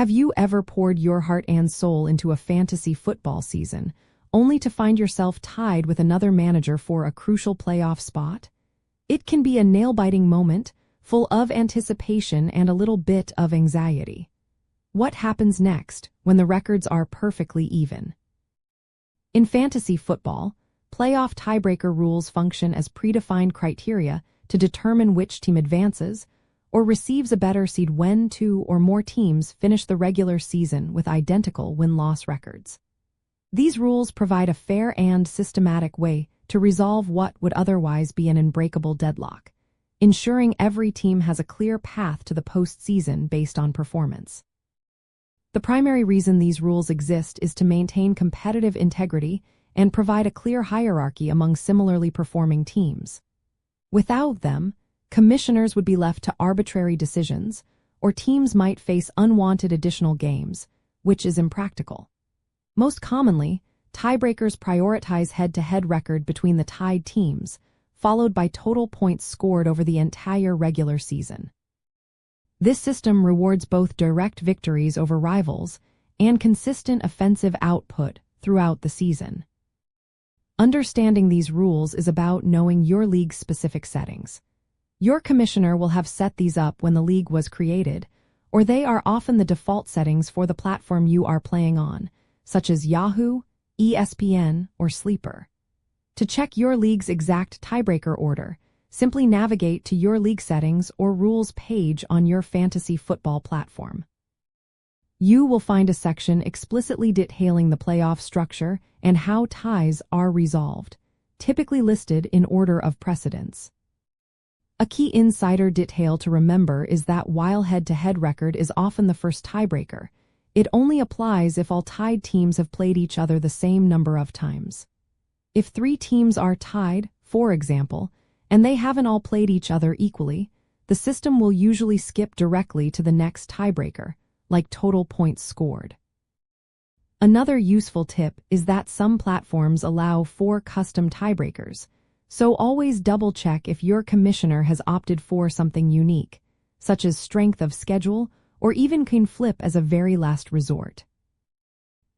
Have you ever poured your heart and soul into a fantasy football season, only to find yourself tied with another manager for a crucial playoff spot? It can be a nail-biting moment, full of anticipation and a little bit of anxiety. What happens next when the records are perfectly even? In fantasy football, playoff tiebreaker rules function as predefined criteria to determine which team advances or receives a better seed when two or more teams finish the regular season with identical win-loss records. These rules provide a fair and systematic way to resolve what would otherwise be an unbreakable deadlock, ensuring every team has a clear path to the postseason based on performance. The primary reason these rules exist is to maintain competitive integrity and provide a clear hierarchy among similarly performing teams. Without them, commissioners would be left to arbitrary decisions, or teams might face unwanted additional games, which is impractical. Most commonly, tiebreakers prioritize head-to-head record between the tied teams, followed by total points scored over the entire regular season. This system rewards both direct victories over rivals and consistent offensive output throughout the season. Understanding these rules is about knowing your league's specific settings. Your commissioner will have set these up when the league was created, or they are often the default settings for the platform you are playing on, such as Yahoo, ESPN, or Sleeper. To check your league's exact tiebreaker order, simply navigate to your league settings or rules page on your fantasy football platform. You will find a section explicitly detailing the playoff structure and how ties are resolved, typically listed in order of precedence. A key insider detail to remember is that while head-to-head record is often the first tiebreaker, it only applies if all tied teams have played each other the same number of times. If 3 teams are tied, for example, and they haven't all played each other equally, the system will usually skip directly to the next tiebreaker, like total points scored. Another useful tip is that some platforms allow 4 custom tiebreakers, so always double-check if your commissioner has opted for something unique, such as strength of schedule, or even can flip as a very last resort.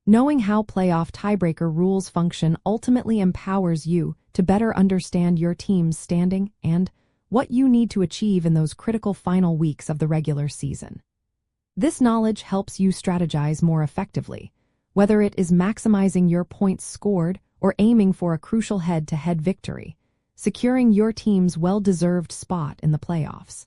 Knowing how playoff tiebreaker rules function ultimately empowers you to better understand your team's standing and what you need to achieve in those critical final weeks of the regular season. This knowledge helps you strategize more effectively, whether it is maximizing your points scored or aiming for a crucial head-to-head victory, securing your team's well-deserved spot in the playoffs.